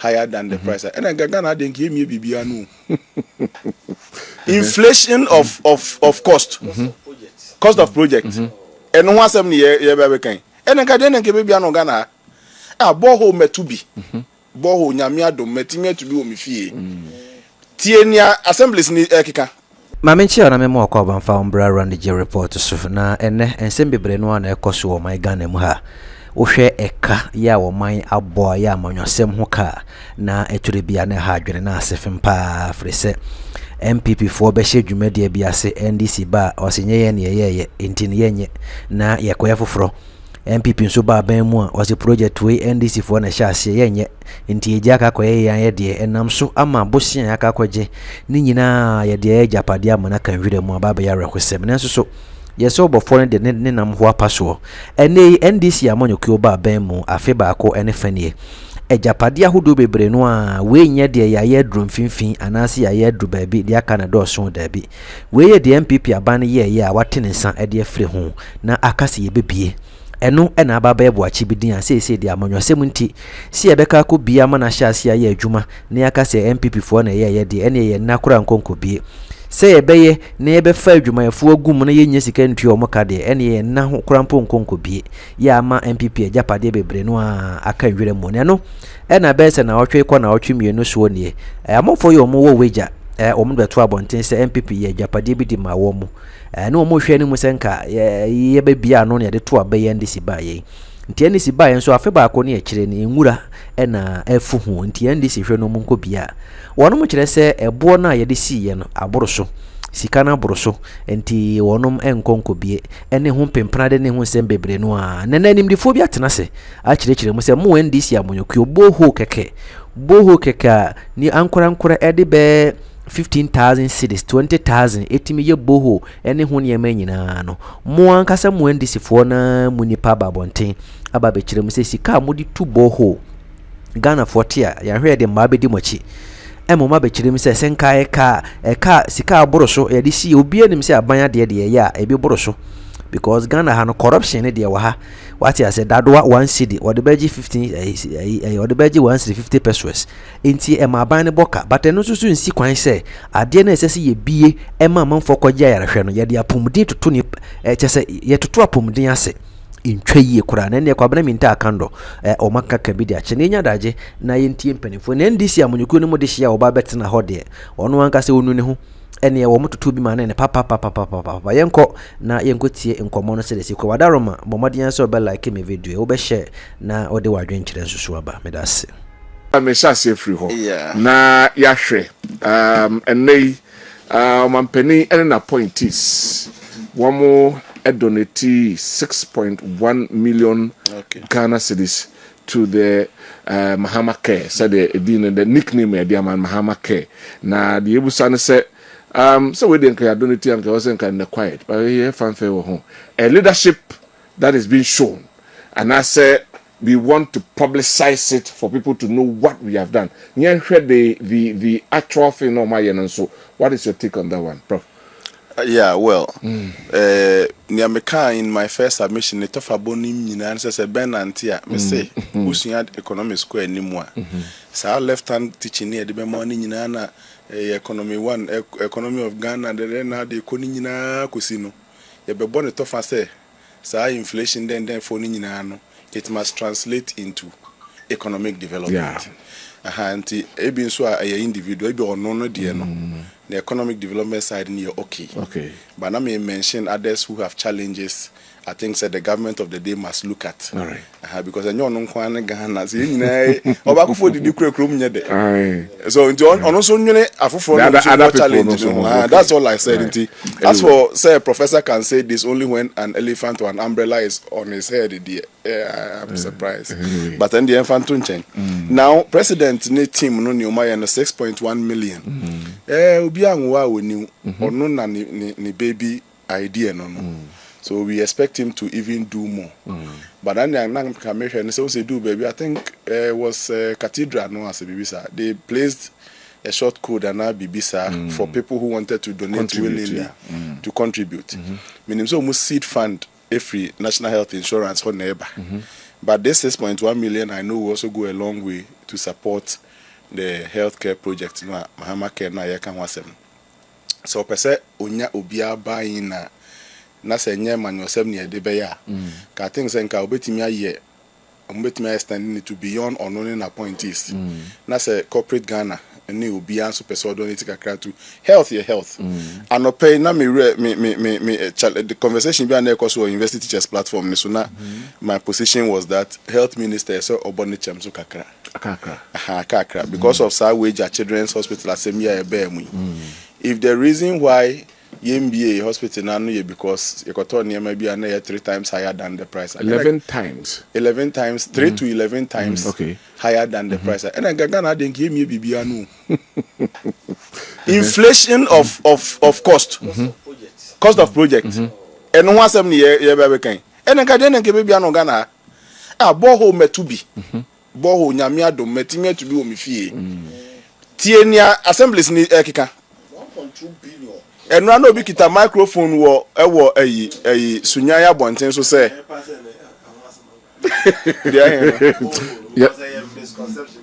higher than the price. And then Ghana didn't give me BBA. Inflation of cost. Cost of project. And one 7 year baby can. And then Ghana give BBA Ghana. Borehole met to be. Borehole nyamia do metimia to be omifie. Tienia assemblies ni ekika. Mamenchi ona memo akwa fa umbra run the report so na ene ensem bebre no na ekoso o my Ghana mu ha. Wohwe eka ya wo man aboa ya amanyosem ho ka na eture bia na ha adwene na asefem pa frese NPP for be hye dwumade bia se NDC ba osenye ye ne ye entini yenye na yekoya foforo NPP nso ba ban mu a wase project we NDC for na hye ase yenye enti eji aka koye ye de enam so ama bosia aka kwaje ni nyina ye de japade amana kan hwere mu aba ba ya rekosem nanso so yes obo for de ne nam ho apaso ene NDC amonyokuo ba ban mu afe ba ko ene fanie ejapade ahodo bebre no a we nya de ya ye drum finfin anase ya ye dru ba bi de aka na do so da bi we ye de NPP aban ye a watene nsa e de afre ho na akase ye bebie eno ena ababa ebo achi bidin asese de amanyosem nti si ebeka ko bia mana hyase ya adwuma na akase NPP fo na ye de ene ye nakora nkonko bie se ebeye na ebefa adwumayefo agum na yenya sika ntua o maka de ene ye na ho korampo nkonko bie ya ama NPP ejapade bebre no a aka nwere mu ne no ena bese na otwe ko na otwe mienu so ne amofo ye omo wo weja omdo to abonten se NPP ye ejapade bi di ma wo mu na omo hwe ne mu senka ye be bia no ne de to abaye NDC ba ye nti NDC ba ye nso afe ba ko ne ye kire ne nwura ena efu hu nti NDC hwe no mu nko bia wonom kire se ebo na ye de si ye no aboro so sika na aboro so nti wonom enkonko bie ene ho pempena de ne ho sem bebre no a nana nim difo bia tena se a kire mu se mu NDC amonyokuo boho keke ni ankora ede be 15,000 cities 20,000 etimi ye boho ene ho ne yema nyina no mo ankasa mu NDC fo na munipa babonten aba be kire mu se sika mudi tu boho Ghana 40 ya hwe de ma be di mochi emoma be kire mu se senka eka sika aboro so ya di si obi anim se abanya de ya ebi boro so because Ghana ha no corruption ne de wa ha what I said that one city or the beji 15 or the beji 150 pesos enti e ma ban ne boka but eno susu nsi kwan se ade na esese ye bie e ma manfo kwaja ya rehwe no ye de apomudin tutu ni chese ye tutu apomudin ase intwa yie kura na ne kwa bana minta akando o makaka bi de ache ne nya daje na ye ntie mpanifo na NDC amonyuko ne mo de hia oba betena ho de ono anka se onu ne ho ene ye wo mututu bi ma na ne papa yenko na yenko tie nkomo no se de sikwa wadaroma momodian so be like me video wo be share na ode wadwen kire nsusu aba medase me shase free ho na ya hwe enei mampani ene na appointees womo donate 6.1 million Ghana cedis to the Mahama Care. So the nickname the Mahama Care. Na the Ebusane say so we didn't donate and wasn't kind of quiet, but here fanfare home. A leadership that is being shown, and I say we want to publicize it for people to know what we have done. You heard the actual thing on my end, and so what is your take on that one, Prof? Yeah, well, in my first submission, it of a bonim in answers a ben antia, me say, who's in economic square anymore. So our left hand teaching near the morning in Anna, economy one, economy of Ghana, and then had the Konina Cusino. You be born it off and say, so inflation then for Ninano, it must translate into economic development. Yeah. And ebin so a individual be or no dear no. The economic development side near okay. But I may mention others who have challenges. I think that the government of the day must look at. All right. Because I know no one Ghana. So also that's all I said. Right. As for say a professor can say this only when an elephant or an umbrella is on his head. I'm surprised. Anyway. But then the infant change. Now President need team no new 6.1 million. Obi anwa we new or no na ni baby idea no. So we expect him to even do more. But then and so say do baby. I think was Cathedral no as a Bibisa. They placed a short code and now Bibisa for people who wanted to donate willingly to contribute. Meaning so almost seed fund every national health insurance for neighbor. But this 6.1 million, I know, will also go a long way to support the healthcare project. No, Mahama Care na yeka wasem. So pese onya obia buying na se nye manwosem ne de be ya. Ka things nka obetimi aye obetimi extending it to beyond unknown appointees. Na se corporate Ghana ni obia so pese donate kakra to health your health. Anope na the conversation be na ekoso university teachers platform ni so na my position was that health minister so obone chem so kakra. Kakra because of our wage at children's hospital asemia ebe. If the reason why MBA hospital now because ecotonia maybe are 3 times higher than the price. 11 times. 11 times, 3 to 11 times higher than the price. And I Ghana didn't give me BBA. Inflation of cost. Cost of project. And one 7 year baby kind. And I didn't give BBA Ghana. Borehole metubi. Borehole nyamia do metimia to be omifie. Tienia assemblies ni ekika. 1.2 billion. And run obi kita microphone wo sunyaya bonten so say.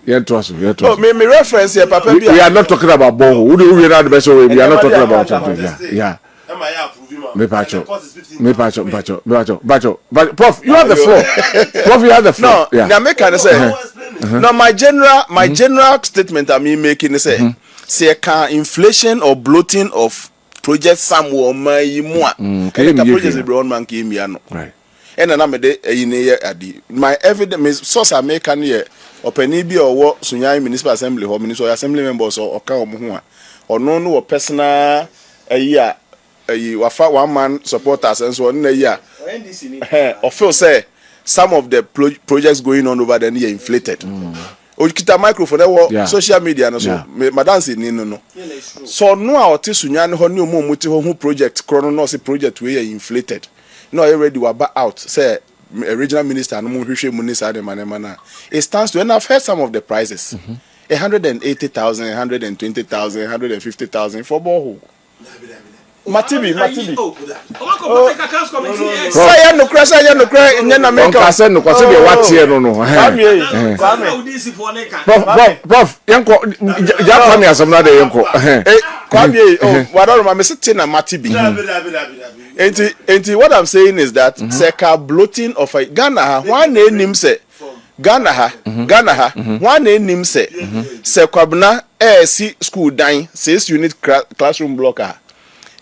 Yeah, trust me. Oh, me reference here, Papa. We are not talking about Borehole. We are not the best way. We are not talking about something. Yeah. Bacho. Prof, you have the floor. Prof, you have the floor. No, now make can say. Now my general statement I mean making is say can inflation or bloating of project somewhere my projects be on man came here no. Right. And na me de adi my evidence source I make can here opani bi or Sunyani municipal assembly or municipal assembly members or ka omo ho a ono no personal wafa one man supporters and so on na NDC ni or feel say some of the projects going on over there are inflated. Okita microphone social media no so madam say no. So no a oti Sunyani ho ne omuti ho project chrono no say project we inflated. No already were out say regional minister no mo hwehwe mu ni sa de manema. It stands to, and I've heard some of the prices. 180,000, 120,000, 150,000 for borehole. Matibi. Say no crash, nyana make us no kwase de watie no. Prof, yanko ja me asem na de yanko. Kwame, wadoro me sitting na Matibi. Enti what I'm saying is that seka bloating of a Ghana one name say Ghana one name say kwabna si school dying 6 unit classroom blocker.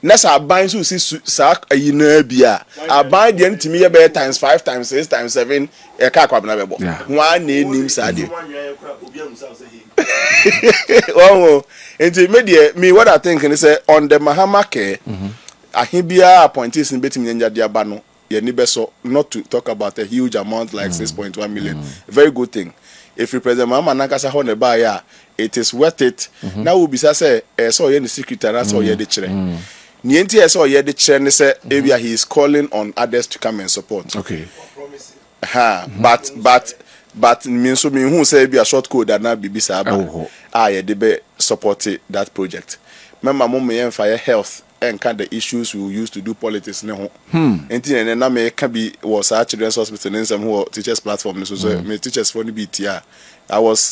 Nessa buying so see sack a bia. I buy the ntimi be times 5 times 6 times 7 e ka kwabna bebo. One name sade. Oh, and me what I think is on the Mahama Care ahibia appointees in betimi nya dia ba no ye ni beso not to talk about a huge amount like 6.1 million. Very good thing. If you present Mahama Nankasa ho ne ba ya, it is worth it. Now we be say so ye ni secretary so ye de kire. Nienti so ye de kire ne say ebia he is calling on others to come and support. Okay. But me so me who say ebia short code na bibi sa ba. Ye de be support that project. Remember mom me fire health and kind the issues we used to do politics ne ho. Enti na me can be was our children's hospital in some who teachers platform so me teachers for the BTR.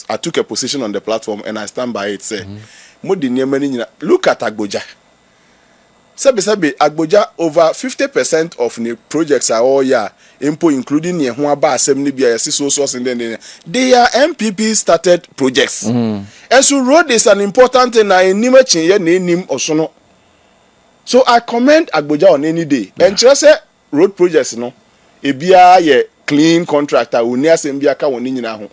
I took a position on the platform and I stand by it say look at Agboja. Sabi Agboja over 50% of the projects are all including the Huaba Assembly BIS source and then they are NPP started projects. And so road is an important thing in name or so I commend Agboja on any day. And just say road projects no e bia ye clean contractor we near sembia ka woni nyina ho.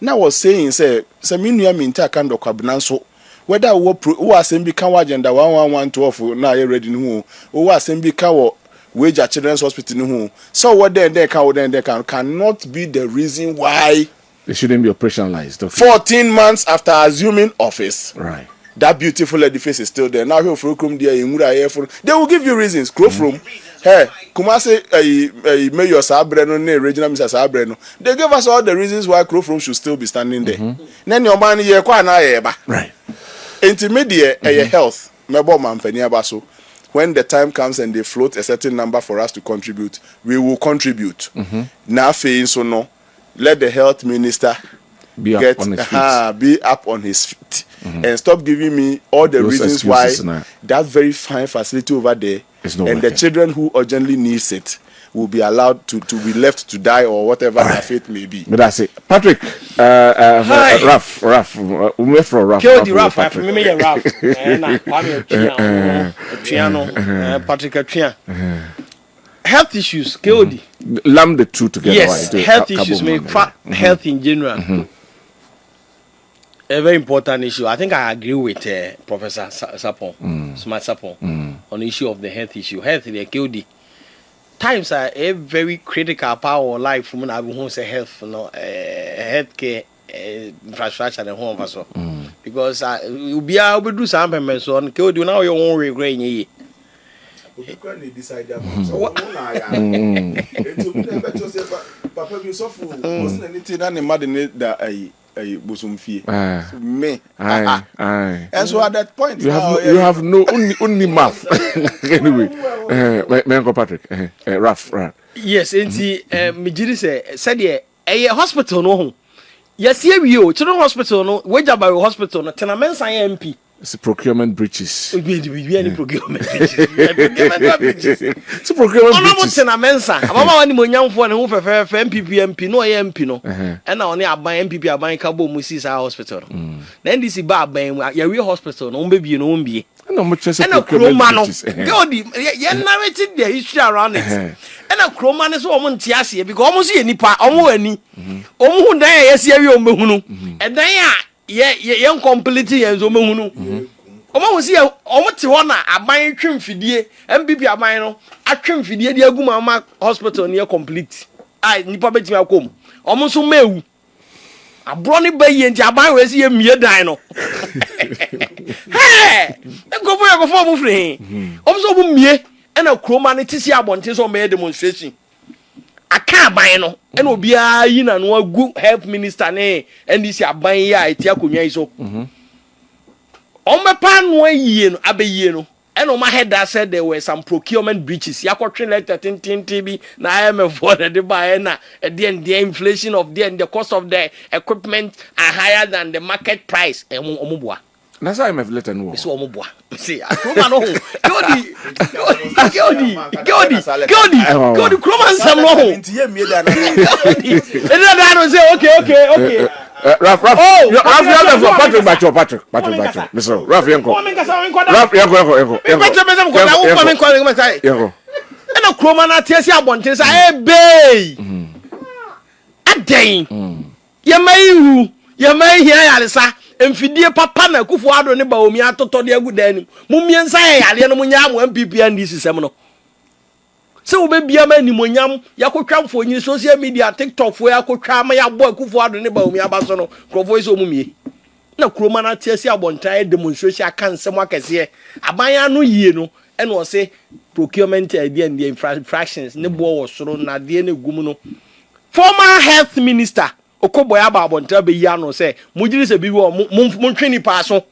Now was saying say me nua minta kan do kwabna so whether wo assemby kan wa agenda 1112 na ye ready no wo assemby ka wo wage at children's hospital no so what then cannot be the reason why it shouldn't be operationalized. Okay. 14 months after assuming office. Right. That beautiful edifice is still there. Now here for they will give you reasons. From hey, Kumase Mayor Sabreno, Regional Mr. Sabreno. They gave us all the reasons why Crofrom should still be standing there. Then your man here right. Intermediate health. When the time comes and they float a certain number for us to contribute, we will contribute. Now so no. let the health minister be up on his feet. And stop giving me all the reasons why that very fine facility over there and the children who urgently needs it will be allowed to be left to die or whatever their fate may be. But that's it. Patrick, Raf, we from Raf. Kill the Raf, Raf. Patrick, health issues, KOD. Lamb the two together. Yes, health issues, health in general. A very important issue. I think I agree with Professor Sapon, Smart Sapon, on the issue of the health issue. Health, the KOD. Times are a very critical part of life from when I won't say health, healthcare infrastructure and home also. Because you be able to do some payments so on KOD now your own regret. Me. And so at that point, you have no only math. Anyway, my Uncle Patrick, Raf. Yes, and see, Mijiri said, a hospital no. Yes, here you, children hospital no, wage by hospital no, tenements MP. It's a procurement breaches. Any procurement breaches. It's a procurement breaches. Tenements. Mama wani mo nyamfo na hu fefe NPP MP no MP no. And na oni aban NPP aban kabo musi sa hospital. Na NDC ba aban ya we hospital no mbebie no mbie. No mo chese procurement breaches. God, you narrated the history around it. And a crowman is woman tiasia because almost any part almost any. Omu dan yes ye we omehunu. And then young completely and so mehunu. Omo wo see omo te ho na aban twemfidie MPP aban no atwemfidie de aguma ma hospital near complete. Ai nipa betimi akom. Omo so mewu. Abro ni bayi nti aban we see mie dan no. Hey! Go for mu free. Omo so mu mie e na kroma ne tisi abonte so me demonstration. Aka aban no e na obia yi na no agu health minister ne NDC aban ya eti akonwa yi so. Omepa no ayi no abeyi no and on my head that said there were some procurement breaches. Yakotrin letter TB na IMF for the buy na the inflation of the cost of the equipment are higher than the market price. Omubwa. That's IMF letter no. So omubwa. See, Kroma no. Godi, Kroma some no. And then I say okay. Raf, you have Patrick. Mr. Raf, Yanko. And a Kroma na tesi abonte say eh bay. Aden. Ye mai here yalesa. Emfidie papa na kufu ado ne ba omi atoto de agu dan nim. Mumiensa ye yale no munya mo MPP NDC sem no. Se wo be bia ma nimonyam yakotwa mfonyi social media TikTok fo yakotwa ma ya boy kufu ado ne ba omi abaso no krofo iso omumie na kroma na tiasi abontan demonstration aka nsem akese aban anu yie no e no se procurement idea and the infractions ne bo wo soro na de ne gum no former health minister okoboy aba abontan be ya no se mujiri se bi wo montweni pa so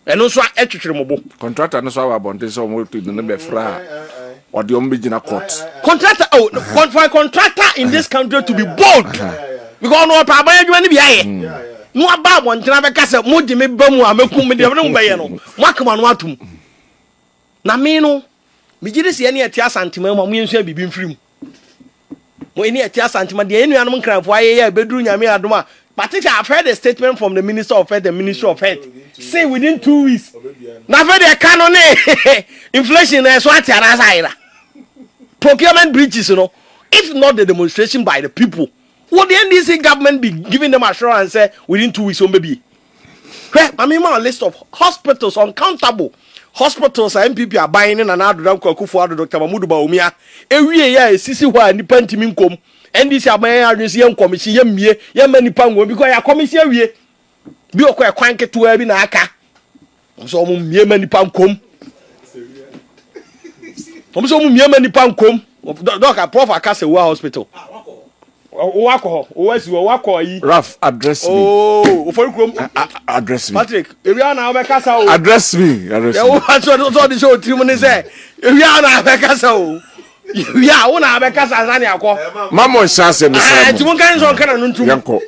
eno so etwetwere mobo contractor no so aba abontan so mo to no be fra or the omegina court. Contractor, for a contractor in this country to be bold. Because no problem you any be here. No about one to have casa mo de me bamu amekum me de no be no. Wakama no atum. Na me no me gide se ene atia santima mo yensu bibi mfirim. Mo ene atia santima de enu anum kranfo aye beduru nyame adoma. But I've heard a statement from the Minister of Health, the Ministry of Health, say within 2 weeks. Now, for the canon, inflation is what procurement breaches, if not the demonstration by the people, would the NDC government be giving them assurance within 2 weeks, maybe? I mean, a list of hospitals, uncountable hospitals, MPP are buying in and out of Dr. Mahmoud Baumia. Every year, Sisi, why independent income. NDC aban agency yam commission yam mie yam manipa ngo because ya commission wie bi okwa kwan keto bi na aka so mo mie manipa nkom so mo mie manipa nkom doka prof akase wa hospital wako owasi wako yi Raf address me ofori krom address me Patrick ewia na obekasa o address me ya wo so the show trim ni say ewia na obekasa o Yeah, one abeka sasani akọ. Mama chance me say. Ti won kan so kan no ntum. Yanko.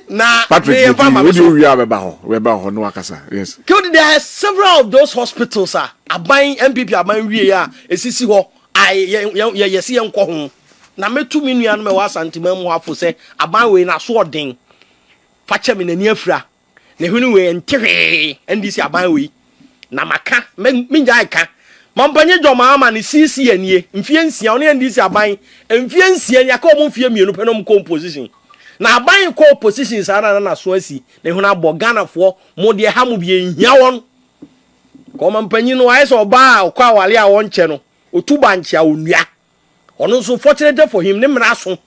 Na Patrick, we do we are about no akasa. Yes. There are several of those hospitals aban NPP aban wie ya esisi ho yesi yenko ho. Na metu minua no me wa santima mu hafo se aban we na so odin. Fa che me nani afura. Na hunu we ntwe NDC aban we. Na maka minja ika. Mampanye joma ama ni CC anie. Mfie nsia oni NDC aban. Mfie nsia nya ka o mfie mienu pe no mu composition. Na aban ko position sana na so asi na hu na bogana fo mo de ha mo bi ehia won ko mampanyi no ayi so ba kwa wale a won che no otuba nche a onua ono so fortunate for him ne mra so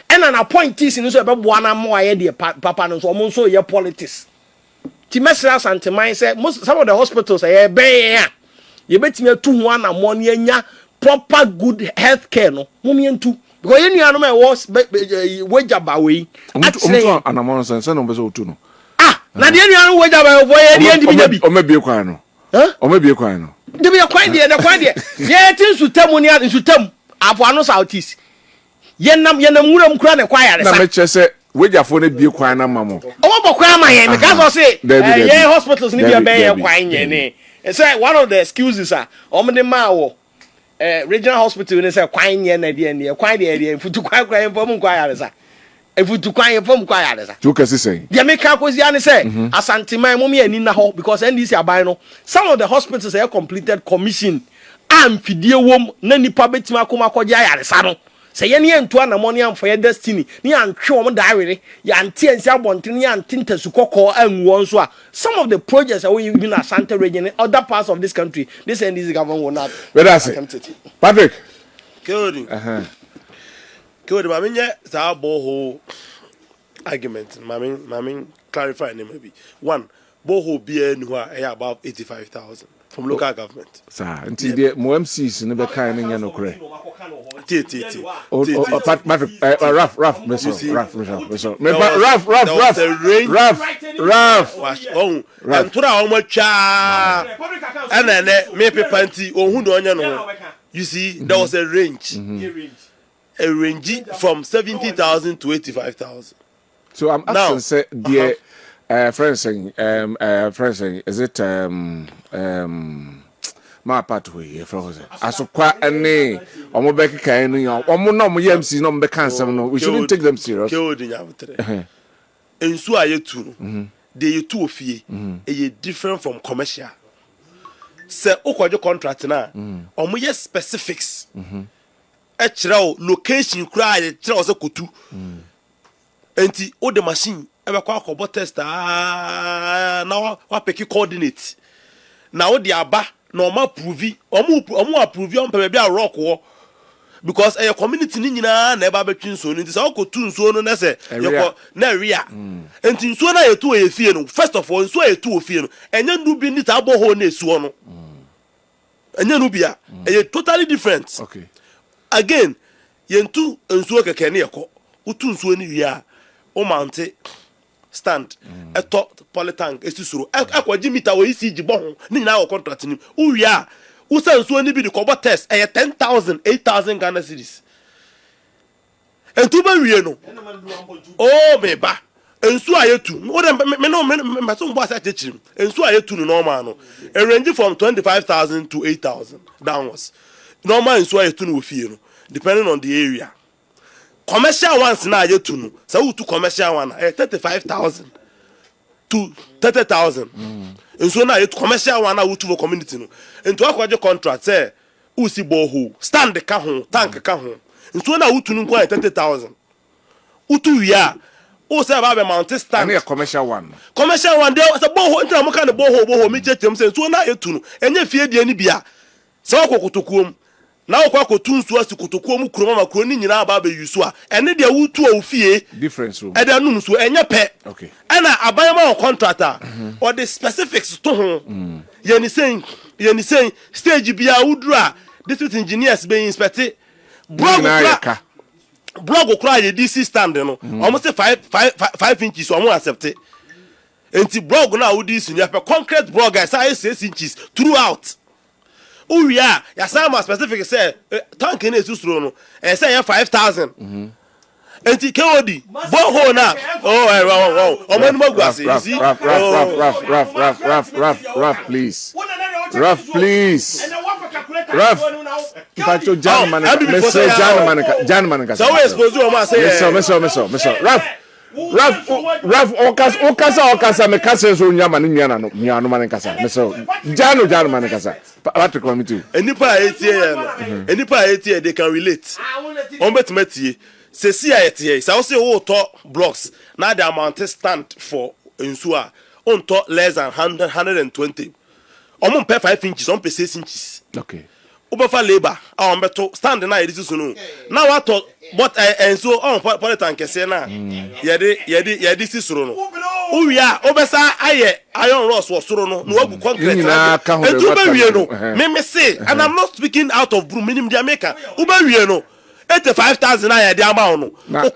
ena na point is ni so be boa na mo aye de papa no so mo so ye politics ti mesra santeman say some of the hospitals aye be ya ye betimi atu ho na mo ne anya proper good health care no mo mientu because you know me was wejaba we omutu anamon sense no bezo otu no na de you wejaba we ye de ndi bi o mebie kwan no o mebie kwan no de be kwan de ye tin sutam ni sutam afo ano southeast yenam wuram kura ne kwa yare sa na me chese wejafo ne bie kwan na mamo o bo kwan ma ye me ka so say ye hospitals ni be ye kwan ye ne say one of the excuses omde ma wo regional hospital ni say kwan ye na de ne kwan de futu kwan fom kwa yare sa efutu kwan fom kwa yare sa you can say de me ka kozi ani say asanteman mo me ani na ho because NDC aban no some of the hospitals are completed commission amfidie wom na nipa betima akoma akogye yare sa no say ye ne entu anamoni am for your destiny ni antwe wom da awere ya ante ansi abonten ya ante ntasukoko anwo nso some of the projects are even in Asante region in other parts of this country this NDC government will not Patrick Kodi mamenye sa Borehole argument mamen clarify ne maybe one Borehole be nu about 85,000 from local government. Sir, until the MCs in the kind of Yanokre. Rough, and to how much and then maybe panty or who know. You see, there was a range. A range from 70,000 to 85,000. So I'm asking, say, dear. Friends, is it my pathway? Asokwa ene omobeki kaenu yo omo no mo yamsi no mbe cancel no we shouldn't take them serious. Ensu ayetu they you two ofie e different from commercial. Se okwajo contract na omo ye specifics. E kire location kura e kire o se kotu. Enti o the machine ebe kwa akobo test na wa pick coordinate na o di aba na o ma prove omo approve on pe bia rock wo because a community ni nyina na eba betwi nso no nti sa okotu nso no na se yeko na area enti nso na yetu e fie no first of all nso yetu o fie no enya ndu bi ni ta Borehole na esuo no enya nu bia e totally different. Okay, again yentu nso keke ne yeko utu nso ni wi a o mante stand a top polytank esisuro akwaji meter we ECG bo ni na wo contract ni uwi a usanso ni bi the cover test 10,000 8,000 Ghana cedis entu ba wie no oh me ba ensu ayetu o de me no me so mbo asa chechirim ensu ayetu no normal no a range from 25,000 to 8,000 downwards normal ensu ayetu no fie no depending on the area. Commercial ones na ayetu no sa utu commercial one 35,000 to 30,000 enso na ayetu commercial one na utu for community no ento akwaje contract say usi Borehole stand ka ho tank ka ho enso na utu no kwa 30,000 utu wia o say ba be mount stand na commercial one dey say Borehole ento am ka ne Borehole mi chetem say enso na ayetu no enye fie die ni bia say okokotokuom na okwa kotu nsu asikotokuo mu kuroma makro ni nyina aba be yusu a ene de wutu a ofie difference room e de num so enye pe okay ana abayama contractor or the specifics to ho ye ni saying stage bia wudru a district engineers be inspect blog kra ye DC stand no almost 5 inches o mo accept enti blog na wudi su ni concrete blog say 6 inches throughout uya ya sama specific say tank na esusuro no say 5,000 enti KOD borehole na omo ni magwase you see Raf please Raf Pacho Janman ka so we expose you o say Mister Raf okasa me kasa so nyama ni nyano man kasa Mister Jano man kasa Patrick want me too enipa etie they can relate on betimati se si ayetie sa o say wo to blocks na the amount stand for ensua on to less than 120 on pay 5 inches on pay 6 inches okay Ubefa labor on beto stand na edisi sunu na what to but enso on politan kese na yedi sisuru no uwia obesa aye iron rods wo suru no na wagu concrete etu be wie no me say and I'm not speaking out of blue minimum the America ube wie no 85,000 aye the amount no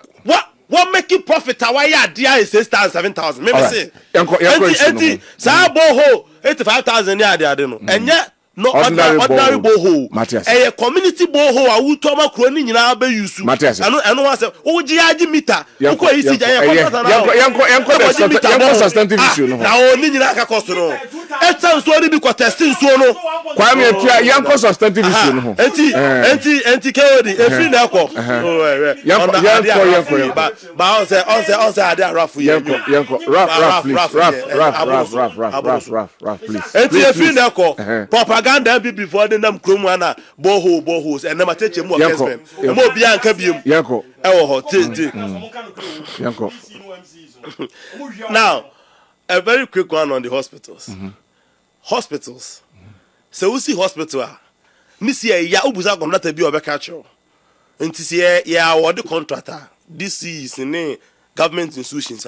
what making profit away dia is 6,000 7,000 me say enti sa boho 85,000 ya de no enye no ordinary borehole a community borehole a wuto ma kro ni nyina be use eno wa say wo gi agi meter ko isi ja yanko substantive issue no na o ni nyina ka cost no etan so ni bi ko testing so no kwa me atua yanko substantive issue no enti KOD efri na ko yanko ba on say ade rafu yanko raf please enti efri na ko propaganda before the nam krom ana boreholes and na mateche mu okesben mo bia anka biem yanko ewo ho tete yanko now a very quick one on the hospitals hospitals so we see hospital misi ya obuza contractor bi obeka cho nti se ya award contractor this is in government institutions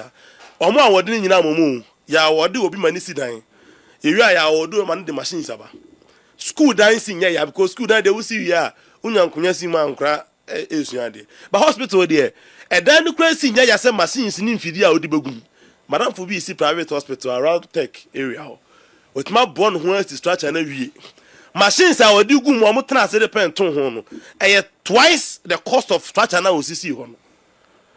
omo award ni nyina momu ya award obi mani sidan ewia ya award man the machines aba school dancing yeah because school that they will see ya unyankunya si ma nkra esuade but hospital there e dan no kra si nya ya say machines ni mfidi a odi begum madam for be see private hospital around tech area ho with my born who is structure na wie machines a odi gum o mo tena se depend ton ho no e twice the cost of structure na osisi ho no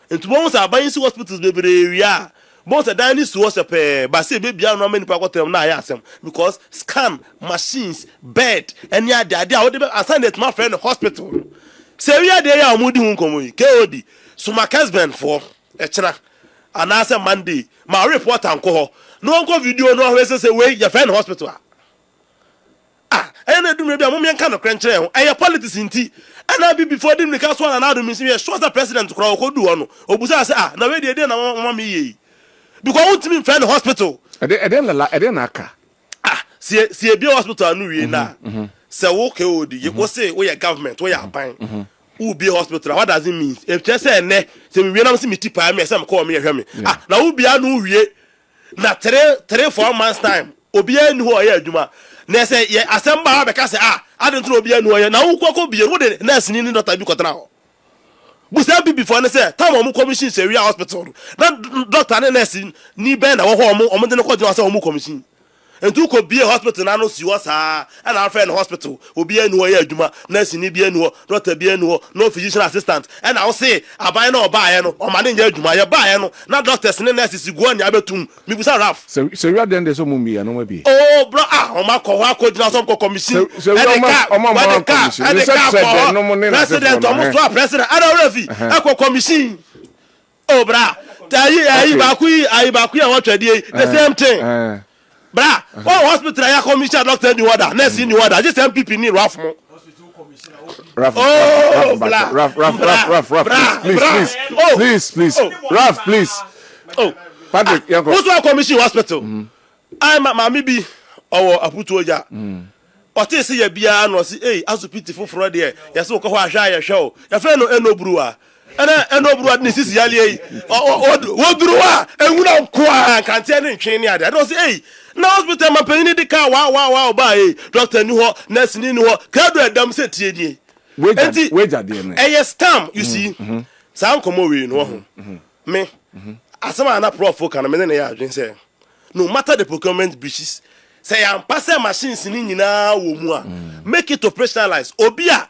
entubon sa aban si hospitals bebre area but the dining was a pair, but say baby, I don't know many people na asem because scan machines, bed, and yeah, the idea I would assign it my friend hospital. Say we are there, I'm moving home. KOD, so my husband for a china, and answer Monday, my report and call. No go video, no say wait, your friend hospital. And I do maybe a moment kind of crunch, and your politics in tea. And I be before them the cast one and out, Miss Shorter President to crowd do one. Obuza say, now where they didn't want me. Because what mean friend hospital I didn't aka see be hospital anu we na say okay odi you go say we government we ban who be hospital what does it mean if just say ne say me na me see me tipa me say me call me hwe me na who be anu wie na 3-4 months time obi anu ho ya adwuma na say ye asamba be ka say I don't know obi anu ho ya na who ko be wo de nurse ni doctor bi kotena ho busa bi before say time omu commission area hospital na doctor and nurse ni ben na wo omu de ko jina say omu commission entu ko bi hospital na no si wo sa and our friend hospital obi anu ya adwuma nurse ni bi anu doctor bi anu no physician assistant and I say aban na oba ye no o ma ne nya adwuma ye ba ye no na doctors ne nurses si go anya betum mi busa raf so we are then so mumbi ya no ma bi oh bro o ma ko wa ko jina some commission so o ma commission president president I don't know if commission oh bra ayi ba ku ya what the same thing bra one hospital ya commission doctor ni order nurse ni order just NPP ni raf mo Raf, please. Oh, Patrick, who's one commission hospital? I'm Mammy B. Or Aputoja. Or say ya bia no see, hey, as a pitiful fraud there. Yes, so go a show. Your friend no brewer. And no brewer, this is Yali. What brewer? And we don't qua can't tell in chain. I don't say, hey. Now hospital my penny the car wow by doctor new nurse new crowd them say tie wage there eh scam you see some come we no me asama na prof can me na ya adwen say no matter the procurement breaches say am pass machines ni nyina wo mu a make it operationalize obia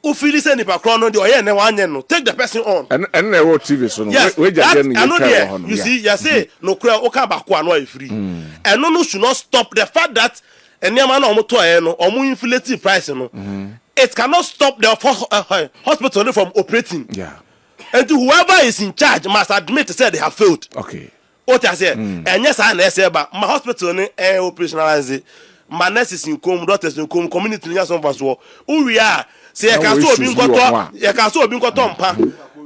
o feel say nipa kro no de oye ne wanye no take the person on and na wo TV so no we just get you see you say no kra o ka ba ko ano free and no should not stop the fact that eniama na omo to aye no omo inflated price no it cannot stop the hospital from operating. Yeah. And whoever is in charge must admit to say they have failed. Okay. What I say, and yes, I say, but my hospital operationalize it. My nurses in comb, doctors in comb, community in some of us. Who we are? Say, I can so being got to, I can so being got on.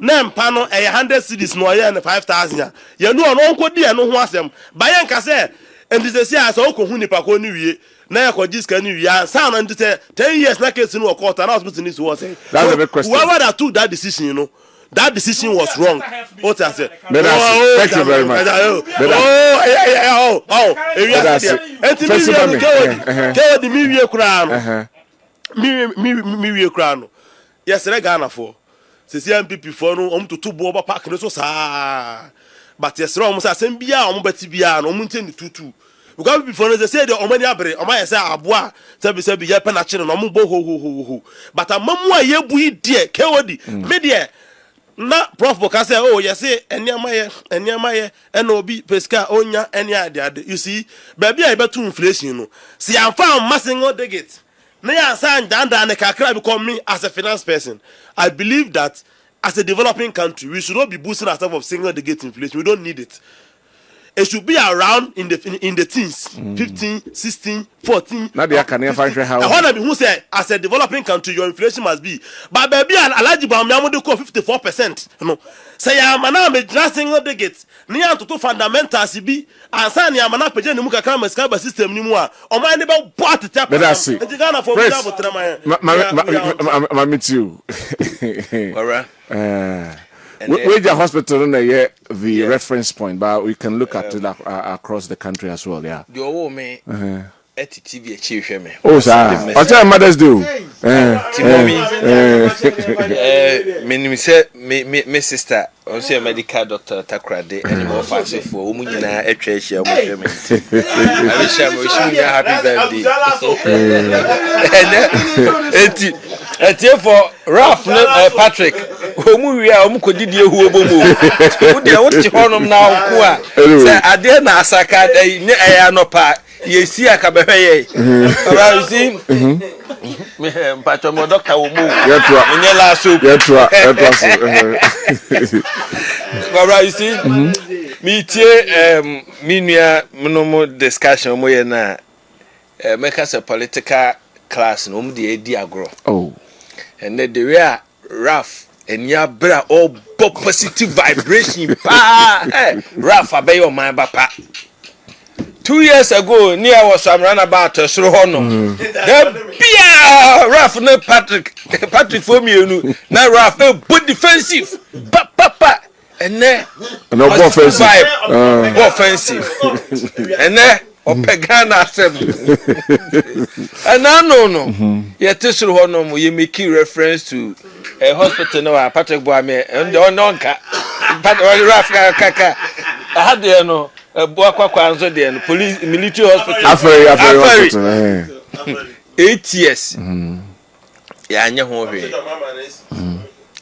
Name panel 100 cities no year and 5,000. You know, no one dear no one them. Bayan can say, and this is as all Huni Paco New Year. Now, I just can you sound and 10 years like it's in a quarter. I was putting this was saying. That's a big question. Whoever that took that decision, you know. That decision was wrong. What I said. Thank you very much. Yes, Ghana for. NPP for no to two boba park no so but yes, almost as Mbia or Betibia or Muntin tutu. Because before they say the Omani Abre, or my say Abua, Sabi Yapanachin, or Mumbo, but a Mamma Yebu dear, Kewadi, media. Na prof boka say oh yes say enyamaye NOB pesca onya any idea you see baby I better inflation no see am found massing on the gate na ya san dan kakra become me as a finance person I believe that as a developing country we should not be boosting ourselves of single digit inflation. We don't need it. It should be around in the teens, 15, 16, 14. Now they can never find how. I want to be who say as a developing country your inflation must be. But baby, I like you, but I'm going to call 54%. No, say I'm an single digit. Near to two fundamentals be and sign your man up again. The Muka Kama Skyber system anymore. Or my neighbor bought it. But I see. I meet you. All right. With the hospital in the reference point, but we can look at it across the country as well. Yeah. Your me TV achieve me. Oh, sir. What your mothers do? Me say me sister, also a medical doctor Takrade, and more fast for women in a church. I wish you happy birthday. And for Ralph Patrick, whom we are did you who what you honor now? Say, I dare not Saka, I no part. You see, I can be here. You see, Patramo doctor will move. You're you see, me tea, minimal discussion, we na make us a political class, no, the agro. Oh, and then the real rough. And ya bra all positive vibration pa Rafa obey your mind papa 2 years ago near was some runabout so hono Rafa no Patrick for me now Rafa put defensive papa and then no offensive and then Opegana said, and I no. Yet this hono you make reference to a hospital no Patrick Boame and the nonka Patrick Rafka Kaka. I had there no a Boakwa Kwanzo there police military hospital. Hospital 8 years. Ya anya ho hwe.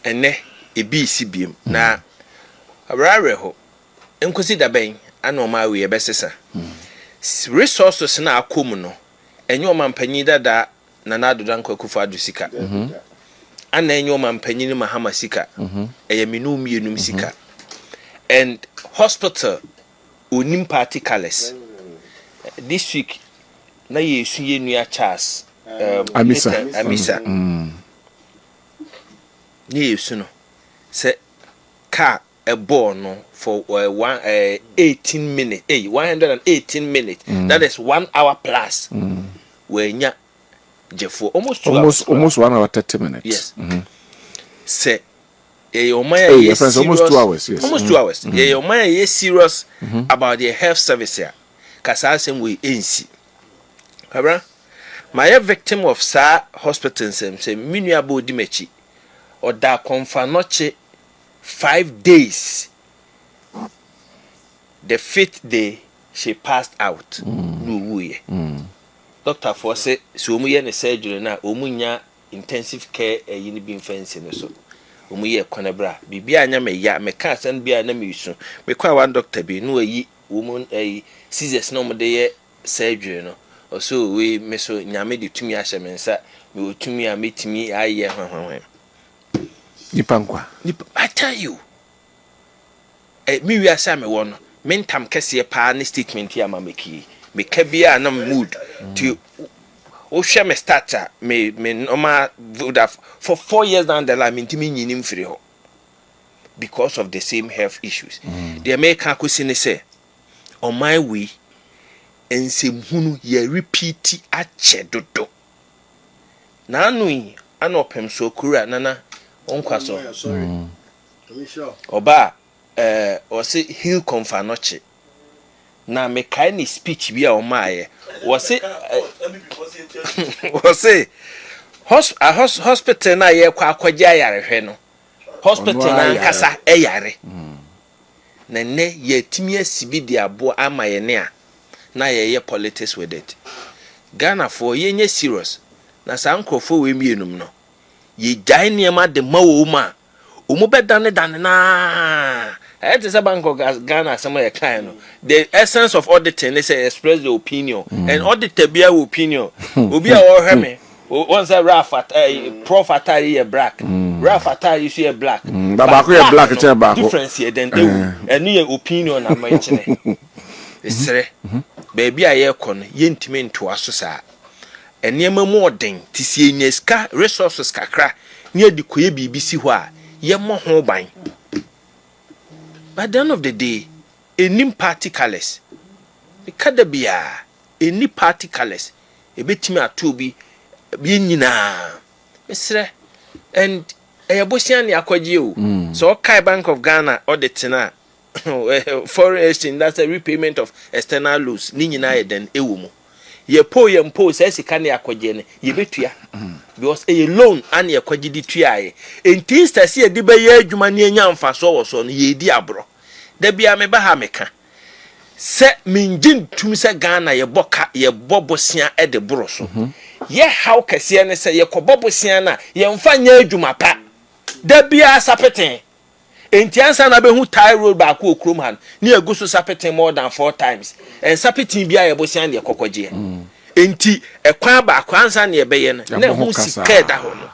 Ene e BCBM na aware ho. Enkosi da ben ana o ma we e besesa. Resources na akom no enyo mampanyi dada na nadodan kwakufa adusika ana enyo mampanyi ni mahama sika eyaminu mienum sika and hospital onim particles this week na yesu yenua Charles amisa ni yesu no se ka a ball no for 18 minutes 118 minutes that is 1 hour plus when ya jefo almost 1 hour 30 minutes yes say almost 2 hours yes almost 2 hours your man is serious about the health service here kasasem we ensi abra my victim of sa hospital say minua bo dimechi oda konfa noche 5 days. The 5th day, she passed out. No way. Doctor for say so omu ye ne surgery na omu nya intensive care yin bi fencing so. Omu ye konebra. Bibia anya me ya me ka san bia na me su. Me kwa one doctor bi no ayi woman scissors no mo de ye surgery no. Also we me so nyame de tumi ahye me nsa me otumi a metimi aye hwanhwan. Nipankwa. I tell you. Me we asa me won. Mentam kese pa ne statement ya ma meki. Me ka bia na mood to o hwe me starter me normal would have for 4 years down the line mentimi nyinim free ho because of the same health issues. The American kwesi say on my way ensemhunu ye repeat ache dodo na anu yi anopem so kura nana onkwa so sorry oba o say hill confanoche na me kai ni speech bi a o maaye o say hospital na ye kwa akwaje ayarehwe no hospital na nkasa eyare na ne ye timi asibi di abo ama ye ne a na ye politics with it. Ghana for ye nye serious na sa nkrofo we mienum no ye gyae niema de ma wo ma omo bedane na it is a bank of Ghana somewhere a client no. The essence of auditing is express the opinion and audit be opinion obi a wo hwe me once a prof atari ye black Raf atari you see a black baba ko ye black che ba ko difference here then any opinion na ma chine esere baby a ye kɔ no yentime nto aso saa enema mu ɔden tisie nyeska resources kakra ne adikoye bibisi hɔ a ye mo ho ban. By the end of the day enim party colors kada bia eni party colors ebetimi ato bi nyina esere and eyabosian ne akwaje o so kai Bank of Ghana audit na foreign exchange, that's a repayment of external loans. Ni nyina ye den ewomu. Ye mpo say sika ne akwaje ne ye betua. Because a loan an ye kwaje di tua ye. Enti stasi e di be ye adwuma ne anya mfa so wo so no ye di abro. Da bia me ba ha meka. Se minjin tum se Ghana ye boka ye bobosia e de bro so. Ye how kese ne se ye kobobosia na ye mfa nya adwuma pa. Da bia sapeten. Enti ansa na be hu tie road ba ko okrom han ne aguso sapetin more than 4 times en sapetin bia ye bosian de kokoje enti ekwan ba kwa ansa ne be ye na hu sika da ho no.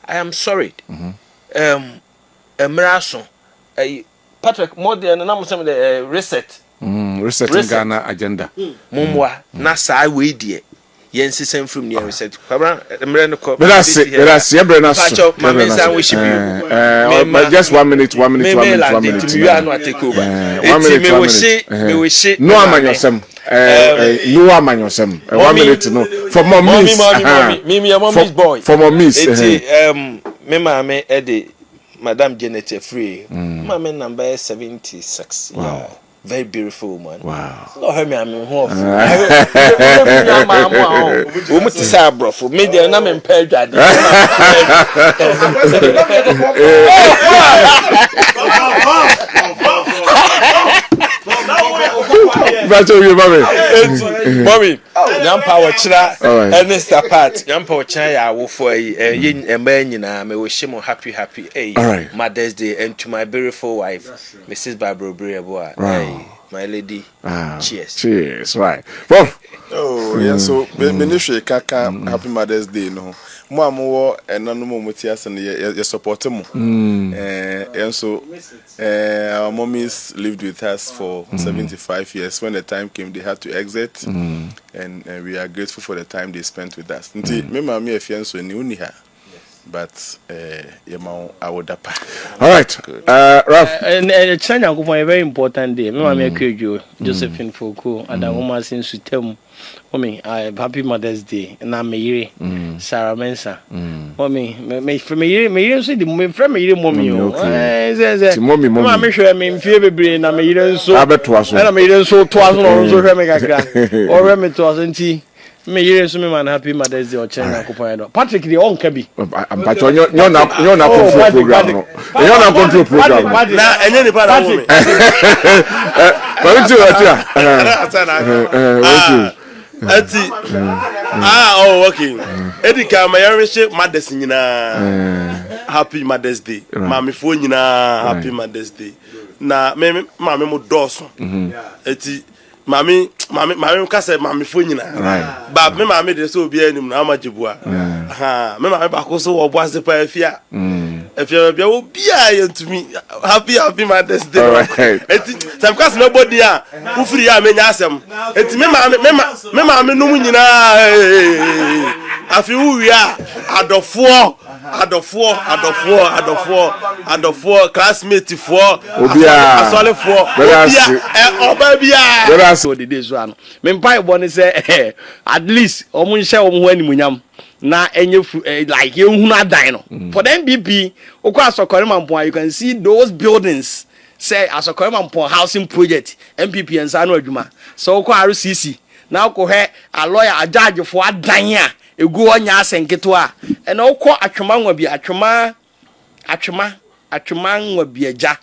I am sorry emraso Patrick more than na mo say the reset Ghana agenda mumwa na sa we die yensisem from near reset kwabra emre no ko that's ebre na so just 1 minute you are not take over me we see no amanyosem no amanyosem 1 minute no for more miss me mommy's boy for more miss me mama e de Madam Janet Free mama number 76 wow. Very beautiful woman. Wow. Oh, her me, I'm in home. I'm to say, bro, for me, they're not impaired. Mommy, young power chira, and Mr. Pat, young power chaya, for a man, I wish him happy, hey, Mother's Day, and to my beautiful wife, Mrs. Barbara Breabo. Hey, my lady, cheers, right. Well, oh, yeah, so, Ministry Kaka, happy Mother's Day, no. Mo and no more Mutias and your support him. And so our mommies lived with us for 75 years. When the time came, they had to exit, and we are grateful for the time they spent with us. Me mama e fianso ni uniha, but I would up. All right, Ralph. And China go for a very important day. Me mama e Josephine Foucault and the woman since to tell me, happy Mother's Day. And I'm a Sarah Mensa. Mommy, me from a year, see the from a year, mommy. Mommy, I'm sure I'm in fear of brain. I'm a year so. And I'm a year so 1,000 or so. Or Remit was tea. Me here so me man happy Mother's Day or China kupon. Patrick the on kabi. But you're not control program no. You're not control program. Na enye ni pa na wo me. But you okay. Edi ka ma yarishe Mother's nyina. Happy Mother's Day. Mami fo nyina happy Mother's Day. Na me mami mo doso. Eti mami ka say mami fo nyina. Ba me mami de so obi anim na amajibua. Ha, me mami ba ko so wo boase pa afia. Afia bia obi a yentumi happy Mother's Day. Eti some cause nobody a who free a menya asem. Eti me mami no mu nyina afi wu wi a adofo classmate for asole for oba bia so the days one me mpa ebon say at least omun hye omun animunyam na enye like ehunu adan no for the NPP okwa asokore mampon you can see those buildings say asokore mampon housing project NPP ensa no adwuma so okwa RCC na okwo a lawyer a judge for adan a egu onya asenketo a na okwo atwema nwa bi atwema nwa bi aja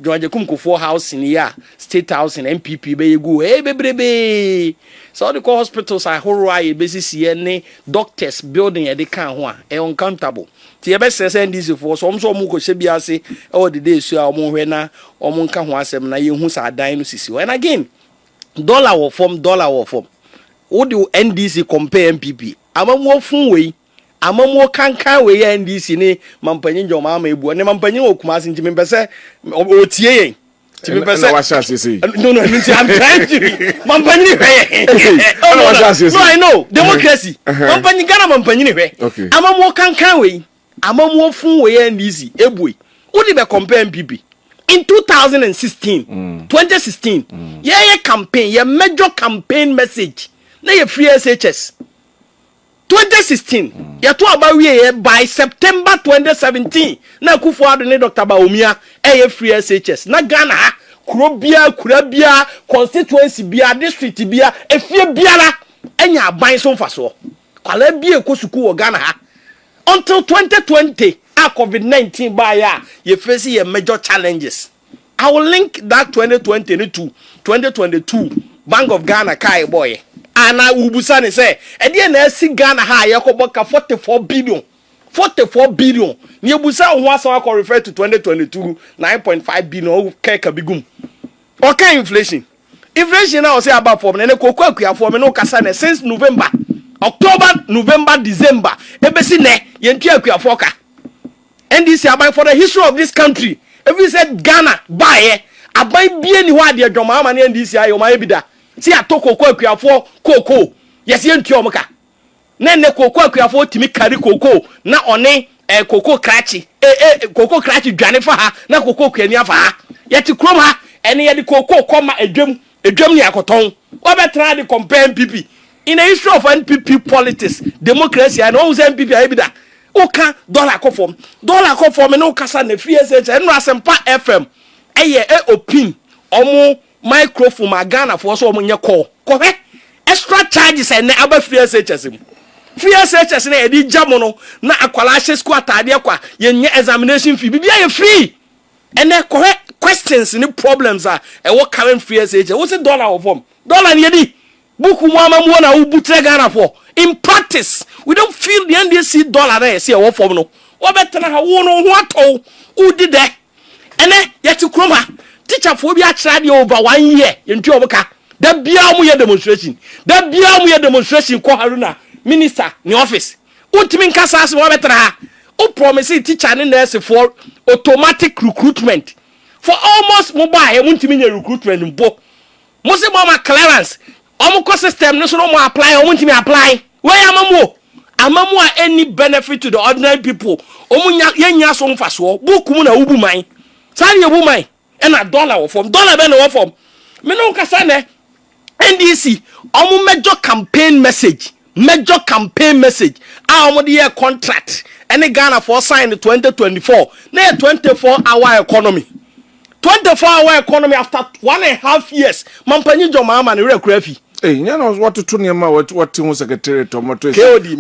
George Kumkofo house in here state house in NPP be egu bebrebe so the hospitals are horror basis here ne doctors building e de kan ho a uncountable ti e be say NDC for so so mu ko hye bia se e wo de dey su a omo hwe na omo nka ho asem na ye hu sa adan no sisi and again dollar war form wo the NDC compare NPP amamu fun we amamu kankan we NDC ne mampanyin joma ama ebu ne mampanyin okuma sinti mpese otie yen ti mpese na washa sisi no I'm trying to mampanyin hwe no I know democracy mampanyin Ghana mampanyin hwe amamu kankan we amamu fun we NDC ebu wo the be compare NPP in 2016 yeah campaign yeah major campaign message na ye free SHS 2016 ya to abawie by September 2017 na Akufo-Addo ne Dr. Baomia ye free SHS na Ghana ha kura bia constituency bia district bia efie biara enya aban so mfaso kwala bia ekosuku wo Ghana ha until 2020 a COVID-19 ba ya ye face ye major challenges. I will link that 2020 to 2022 Bank of Ghana kai boy ana ubusa ne say e de na asi Ghana ha yakoboka 44 billion ni ubusa ho asan akọ refer to 2022 9.5 billion keka bigum okay inflation now say about for ne kokwa akua for me no kasa ne since October November December ebesi ne yentu akua for ka NDC abai for the history of this country if we said Ghana buy abai bie ni ho ade adwoma ama ne NDC ayo ma ebida si atoko akuafo koko yes yentu omka ne koko akuafo timi kari koko na one koko krachi koko krachi dwane fa ha na koko kwani afa ha yeti krom ha ene ye de koko koma edwam ni akoton obetra de compare NPP in the history of NPP politics democracy and always NPP ebida oka dollar conform no kasa na free SH no asempa FM opin omo microphone Ghana for so omo nye call extra charges and aba free SHS na edi jamo no na akwala hye school atade kwa yenye examination fee bibia ye free and questions ni problems are what current free SHS what's the dollar of form dollar ni edi buku mu amamu na ubutre Ghana for in practice we don't feel the NDC dollar there see what form no what better ha wo no ho ato udi de ene yeti kroma teacher for bi a trade over 1 year yentu obuka da bia mu ye demonstration ko haruna minister ni office ultimate nkasa as what better ha o promise teacher ni nurse for automatic recruitment for almost mobile ultimate recruitment mbo mo se mama clearance omuko system no so no apply omuntimi apply where amamu any benefit to the ordinary people omunya yenya so mfaso buku na ubuman sari ubuman na dollar wo form dollar be no form me no kasa ne NDC omu major campaign message omu the contract any Ghana for sign 2024 na 24-hour economy 24-hour economy after 1.5 years mampanyi joma ama ne rekurafi Hey, you know what to turn your mouth, what to secretary tomato. Kodi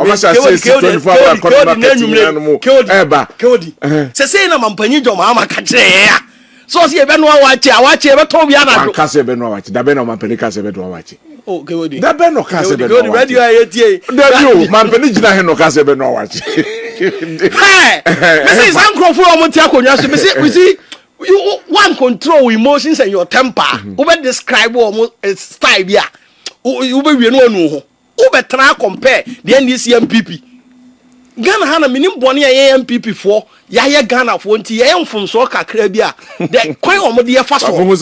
say na mampanyi joma ama ka kire ya so se ebe no awache ebe to bia na do ka se ebe no awache da be no mampani ka se ebe no awache oh kodi da be no ka se ebe no awache radio ayetie radio mampani jina he no ka se ebe no awache hey me say san crofo o mo ti akonwa so me see you one control emotions and your temper we describe o style bia you be wie no anu ho we try compare the NDC NPP Ghana hana minim bone ya NPP for ya Ghana for nti ya mfom so kakra bia the kwan omo de fa so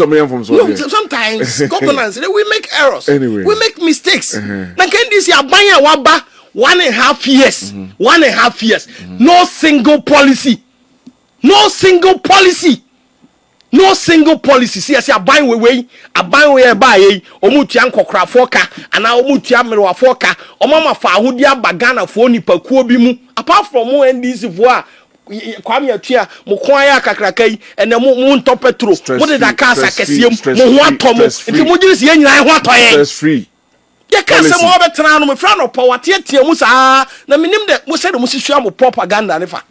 sometimes governance we make errors anyway. We make mistakes na NDC aban ya waba 1.5 years 1.5 years no single policy see as aban we ba ye omutua nkokra foka ana omutua merewa foka omama fa ahodi aba Ghana fo nipakuo bi mu apart from NDC fo a kwame atua mo kwan ya kakraka yi ene mo ntɔ petro mo de da kasa kesiem mo ho atomo nti mo giri se nyina ho atoye stress free ye ka se mo obetena no me fra no powate tie mu saa na minim de mo se de mo sisua mo propaganda ne fa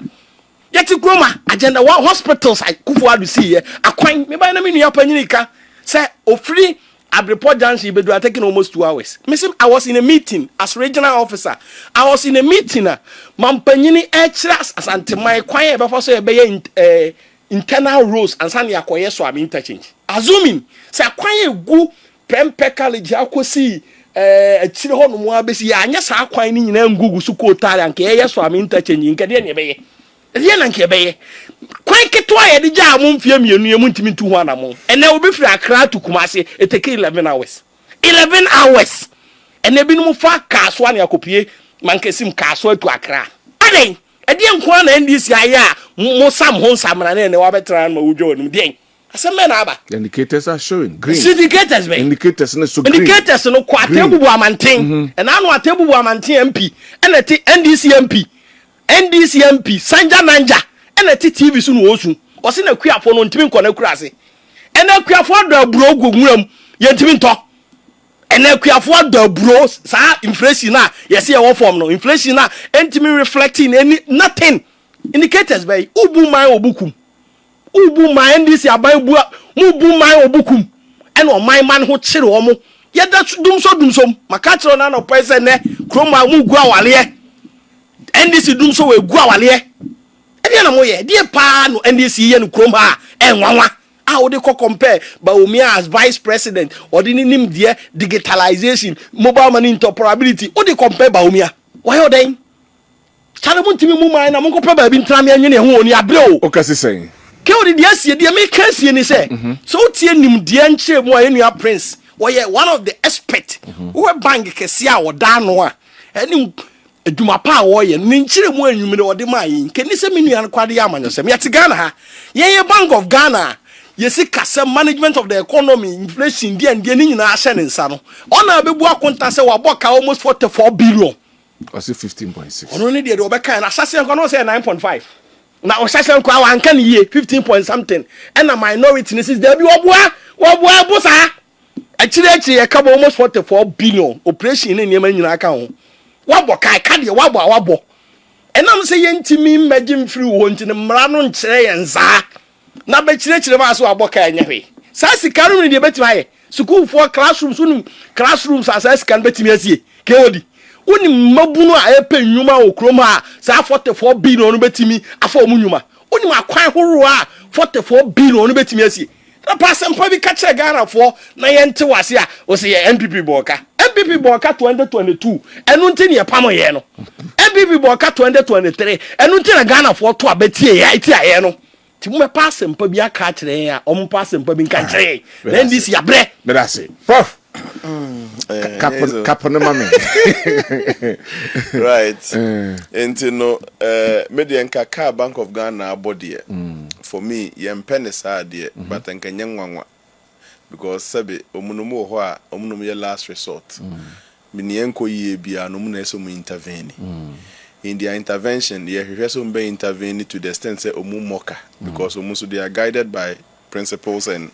yeti groma agenda one hospitals I kufu adu see here akwan me ba na me nua panyinika say ofri Abreport Junction be do taking almost 2 hours. I was in a meeting as regional officer. I was in a meeting mampanyini extras as anti-my kwan be for so be internal rules and san yakoye so am interchange. Assuming say kwan egu Prempe College akosi achire ho no mo abesi anya sa kwan ni nyina ngugu su ko tare anke ye so am interchange nke de ne be ye. De na nke be ye. Kwan ketwa ye de ja mo mfie mienu ye muntimi tu ho anamo ene obi firi Accra to Kumasi it take 11 hours ene bi no fa kaso an yakopie mankesim kaso to Accra ade enko na NDC aya mo sam ho samra na ene wa betra ma wudwo no den aseme na aba indicators are showing green indicators be indicators no so green indicators no kwa atebubu amanten ena anu atebubu amanten MP ene ti NDC MP Sanja Nanja ena ti TV so no osu o se na kuafo no ntimi nkọ na kurase ena kuafo do aburo goguram ye ntimi nto ena kuafo do aburo sa inflation na yesi ye wo form no inflation na ntimi reflecting any nothing indicators by ubu man obukum ubu man NDC aban bu ubu man obukum ena o man ho kire wo mo ye da dum so maka kire na no pese ne kroma mu gu awale NDC dum so we gu awale e na moye die pa no NDC ye no krom ha enwanwa a wo de compare Baumia as vice president or the nim die digitalization mobile money interoperability wo de compare Baumia why oden chale mo ntimi mu man na mo compare ba bi ntram anwene ho oni abre o kasi sen ke wo de die sie de me kasi ni se so tie nim die nche mu a prince wo ye one of the expert wo bank kese a wo da no a eni aduma pa wo ye ninchire mu anwumire ode ma yin keni se menuan kwade ya amanyosem yeti Ghana ha ye Bank of Ghana yesi kase management of the economy inflation die ni nyina ahye ne nsa no ona abebu akonta se waboka almost 44 billion or say 15.6 ono ne de obeka na asase nko no say 9.5 na osase nko awa anka ne ye 15 point something and a minority ne sis there bi woboa busa achire ye kabo almost 44 billion operation ne nyema nyina aka ho wabo kai kade wabo enam se yentimi imagine free wo ntine mra no nkire yenza na be kire ba so wabo kai nyahwe sa sikaru ni de betima ye school for classrooms as can betimi asie ke odi woni mabunu a epe nnwuma okrom a sa 44 billion no betimi afa omunnwuma woni makwan horo a 44 billion no betimi asie na person pa bi ka kire Ghana for na yente wase a o se NPP boka NPP boka 2022 enu nti ne pam ye no NPP boka 2023 enu nti na Ghana for to abetie ya iti aye no ti mo pa sempa bi aka kire ya o mo pa sempa bi nka kire na NDC ya bre me da say prof kapone mame right enti no media nka Bank of Ghana body for me yem penisa de but nka nyanwanwa because sabe omunumu ho a omunumu ye last resort mini enko yie bia no mu na eso mu intervene in their intervention ye hwehwe so mbe intervene to the extent say omu moka because omu so they are guided by principles and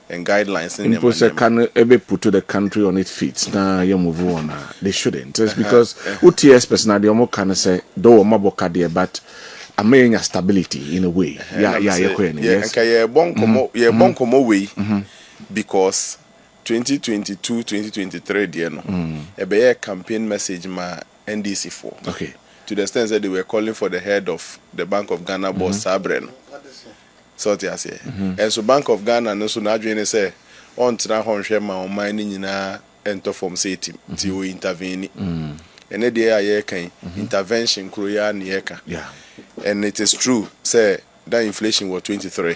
and guidelines. Impose can ever put to the country on its feet. Now you move on. They shouldn't. It's because UTS person the omo can say though maboka there, but I mean stability in a way. Yes. Okay, bon komo way because 2022, 2023 there no. A campaign message ma NDC for. Okay. To the extent that they were calling for the head of the Bank of Ghana boss Sabren. So they say. And so Bank of Ghana no so na adwene say on tena honhwe ma o man ni nyina ento form say team ti o intervene. And e dey aye kan intervention kro ya na ye ka. Yeah. And it is true say that inflation was 23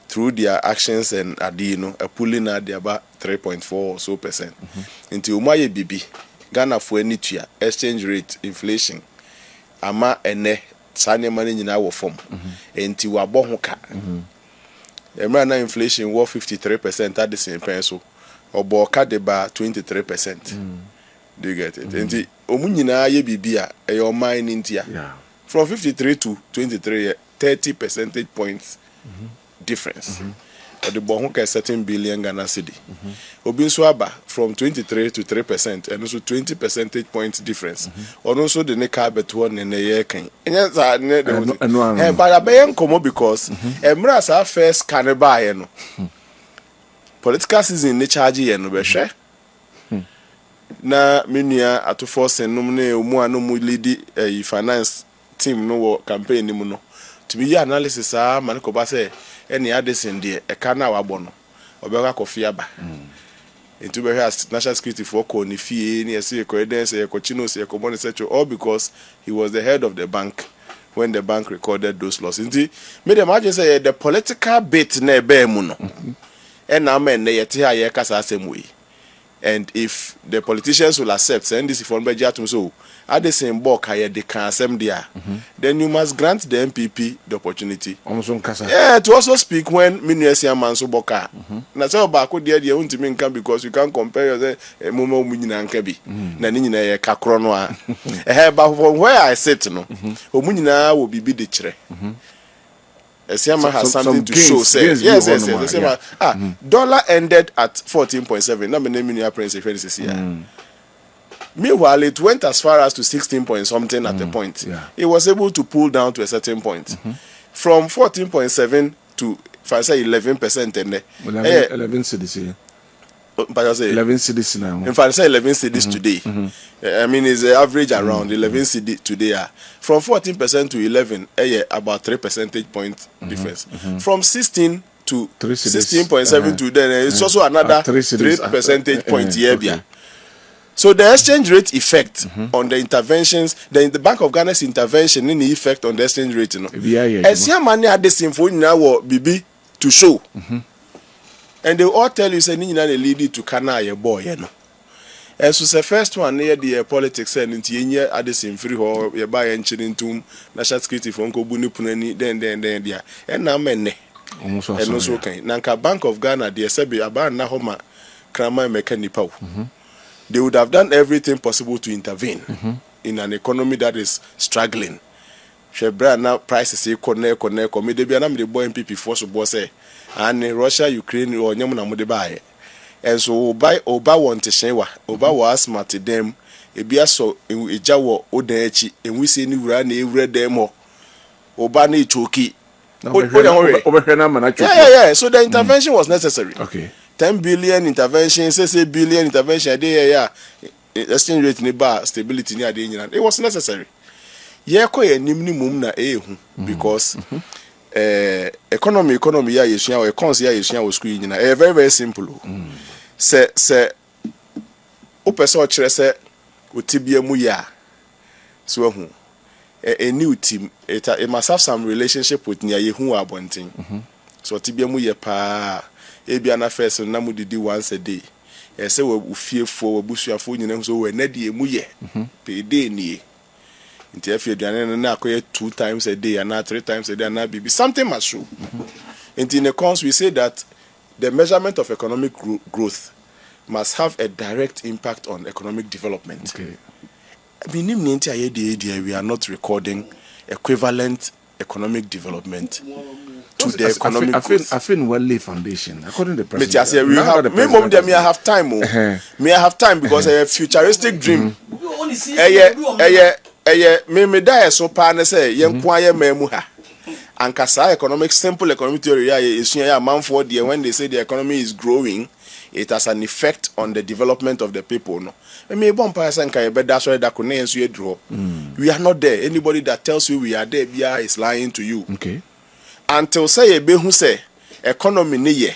through their actions and adino a pulling at about 3.4 or so %. Until umaye bibi Ghana for any exchange rate inflation ama ene sane money nyina wo form enti wa bo ho ka emra na inflation was 53% at the same peso obo ka de ba 23%. Do you get it? Enti omu nyina ye bibia e your mind intia from 53 to 23 30 percentage points difference. Or the Borehole is 17 billion Ghana cedi. Obin Swaba from 23 to 3% and also 20 percentage points difference. Or also the neka between and a year can. But I buy come because Emras our first cannibal. Political season ne charge and be share. Na minia atu force and nomine umu no mu lead a finance team no campaign ni no. To be analysis man ko ba say any addition there e kana wa bono obeka kofi aba into be has national security for ko ni fie ni ese ko evidence e ko chino se ko money search all because he was the head of the bank when the bank recorded those losses. Inti me dem imagine say the political bit na ebe mu no e na men na yete ha ye kasa asem we. And if the politicians will accept send this for bejatum so at the same book I they can assemble there, then you must grant the NPP the opportunity. To also speak when Minister Manso Boka. Na say Obako there they won't mean can because you can't compare yourself Momo Munina and Kebi. Na Nina Kakrono. But from where I sit no, Omunina will be the chre. Esiama has something to show. Yes. Dollar ended at 14.7. Now my name in your prince is here. Meanwhile, it went as far as to 16 point something at the point. It was able to pull down to a certain point. From 14.7 to, if I say 11%, and 11 cedis. But I say 11 cedis now. In fact, I say 11 cedis today. I mean, it's the average around 11 cedis today. From 14% to 11, about 3 percentage point difference. From 16 to 16.7 to then, it's also another 3 percentage point here. So the exchange rate effect on the interventions, the Bank of Ghana's intervention in the effect on the exchange rate, you know. As your money had the same for now, BB to show. And they all tell you, say, Nina lead it to Kana, your boy, you know. And so the first one near the politics and in Tienya at the same free hall, you buy entering to national security for Uncle Buni Punani, then, there. And now, men, and also, okay. Nanka Bank of Ghana, the Sebi, about Nahoma, Krama, Mechanical. They would have done everything possible to intervene in an economy that is struggling. Shebra now prices connect. Maybe the boy NPP force boss and Russia, Ukraine, or Yamuna Mudebai. And so Oba want to shewa. Oba was smart to them. Ebia so in Jawa Odechi, and we see new run every demo. Oba ni choki. Yeah. So the intervention was necessary. Okay. 10 billion intervention, say billion intervention, exchange rate ni bar stability ni ade nyina. It was necessary. Ye ko ye minimum na because economy ya yesua or econs ya yesua o school nyina. Very very simple. Se o person o kire se o tibia mu ya. So hu. A new team it must have some relationship with nya ye hu abonten. So tibia mu ye pa Ebiana first na mu didi once a day. Say we fearful busuafo nyina so we na de emu ye. Pe day ni. Nti afie aduane na akoye 2 times a day and 3 times a day and bibi something must show. In the cons we say that the measurement of economic growth must have a direct impact on economic development. Okay. We are not recording equivalent economic development to the economic growth. I think well-laid foundation, according to the president. Me have time. Me I have time because a futuristic dream. Me die so pa say yen kwa ye memu ha. Ankasa economic simple economic theory is a man for the when they say the economy is growing, it has an effect on the development of the people. No, we are not there. Anybody that tells you we are there is lying to you. Okay. Until say who say economy ni ye,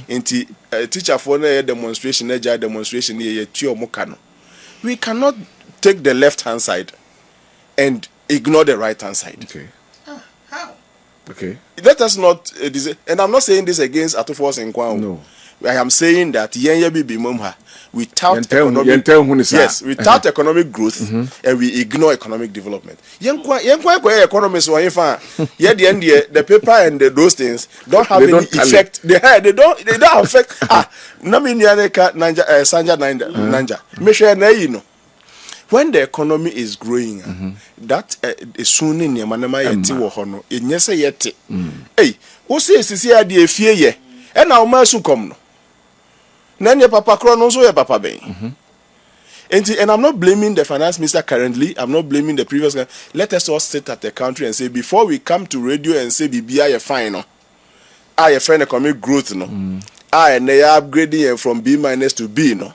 inti teacher for demonstration ye we cannot take the left hand side and ignore the right hand side. Okay. How? Okay. Let us not, and I'm not saying this against Atufos and Kwao. No. I am saying that without economic growth and we ignore economic development. Economists the paper and those things don't have any effect. They don't affect. Nanja. When the economy is growing, that is soon in Yamanama Yeti Wohono, in Yesa Yeti. Hey, who says this year the FA and now Mersu come? Nanya Papa Cronos or Papa Bay. And I'm not blaming the finance minister currently, I'm not blaming the previous guy. Let us all sit at the country and say, before we come to radio and say, BBI a fine, no? I a friend economic growth, no? I and they are upgrading from B- to B, no?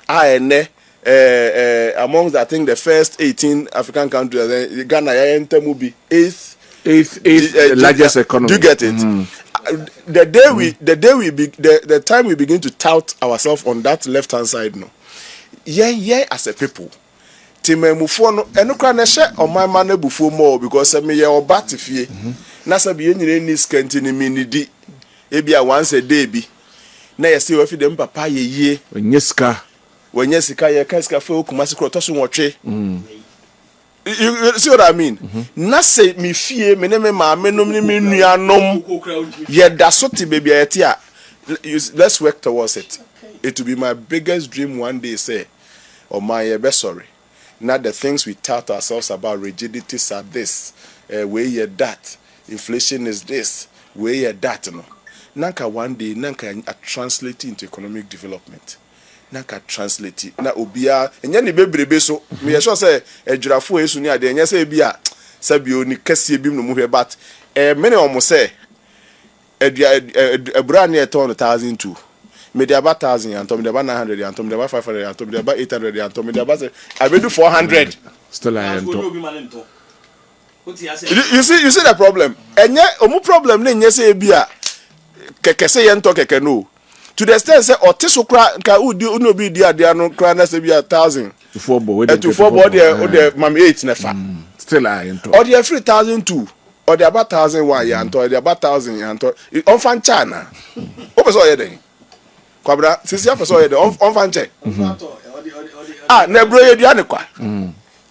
I and amongst I think the first 18 African countries, Ghana will be eighth largest economy. Do you get it? The time we begin to tout ourselves on that left hand side, no. Yeah, as a people. Time mufo no eno kra na hye o man man abufo more because me ye obatifie. Na sabi yenire ni skanti ni minidi. Ebia once a day bi. Na ye se wafi dem papa ye yie. Onyeska. When sika ye kaska fe okumasi kro to so nwotwe. You see what I mean? Na say me fie me ne me maame nom ni me nuanom ye da so ti baby eti a let's work towards it. It will be my biggest dream one day say or my be sorry. Not the things we tout ourselves about rigidities are this, where you that, inflation is this, where you that no. Nanka one day nanka translate into economic development. Nanka translate it. Na obia enya ni bebrebe so me sure say ejurafo esu ni ade enya say bia sabio ni kase bi no mu hwe but many omo say ebura ni eton 1,002 me dey about 1,000 and me dey about 900 and me dey about 500 and me dey about 800 and me dey about I will do 400 still I am you see the problem enye omu problem na enye say bia keke say ye nto keke no to the extent say otiso kra ka udi no bi di ade anu kra na say bia 1,000 to 4 boy the mam 8 na fa still I am or the 3,002 or the about 1,001 ya nto the about 1,000 ya nto on fan chana o be so ye den kwabra sisi ya so ye den on fan che na bro ye di anekwa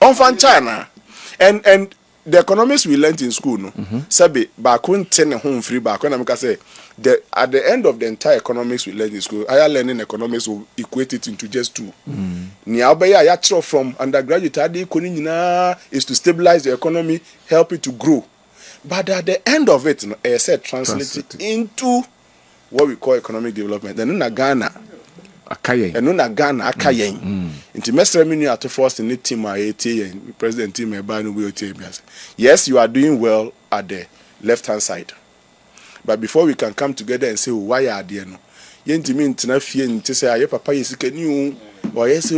on fan chana and the economics we learned in school no sabe ba kunte ne home free ba na make say at the end of the entire economics we learned in school higher learning economics will equate it into just two ni abaya ya throw from undergraduate ade koni nyina is to stabilize the economy, help it to grow, but at the end of it no I said translate it into what we call economic development. Then na Ghana akayen eno na Ghana akayen inti mesra mini ato first in the team and president team e ba no we otie biase. Yes, you are doing well at the left hand side, but before we can come together and say why are there no yenti mi ntina fie nti say aye papa yesika ni o yes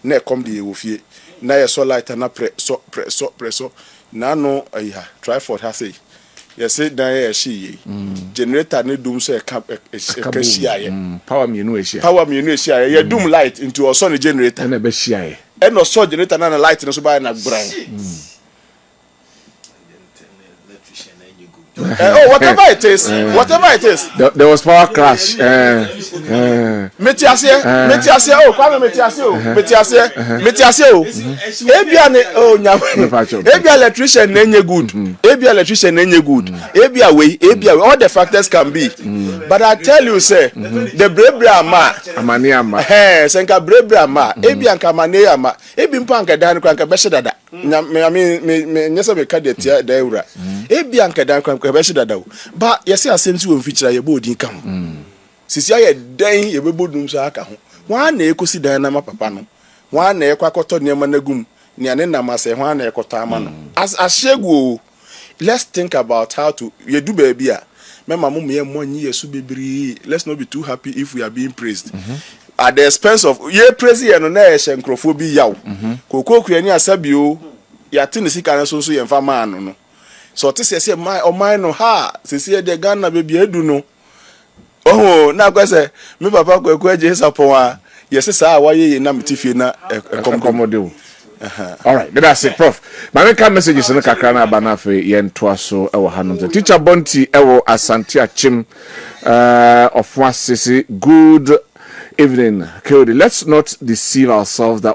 na come the wo fie na ye so light na so na no ayi Tryford ha say yes say dan ye hye generator ne dum so e ka hye aye power me no hye ye dum light into our sun generator na be hye aye e no so generator na light no so ba na bran whatever it is, there was power crash. Metiasie, oh, kwame metiasie. Ebia ne oh nyam. Ebia electrician nenye good. Ebia we, all the factors can be. But I tell you, say, the brebra ma, amani ama. Senka brebra ma, ebia nka mane ama. Ebi mpa nka dan kranka beshe dada. Me nyesa me ka de tia da ewura. ebi anka dan kwa be hye dadaw ba yesi asem si won fichira ye bo din ka ho sisi aye dan ye bebodum so aka ho wa na ekosi dan na ma papa no wa na ekwakoto niam na gum ne ane na ma se wa na ekoto ama no as ashegu. Let's think about how to you do baby a mema mo me money yesu bebiri. Let's not be too happy if we are being praised at the expense of ye praise ye no na ye hyenkrofo bi yaw kokokru ani asabio ya tini sika na so ye mfa man no so te se my o man no ha se se de Ghana baby edu no oh na kwese me papa kwaku aje sapon a yesi sa wa ye na metifie na komodeo. All right, that's it, Prof. My main message in kakra na aba na fe yen toa so ewo hanom. Teacher Bonti ewo Asante Achim of Wasisi. Good evening, Kodi. Let's not deceive ourselves that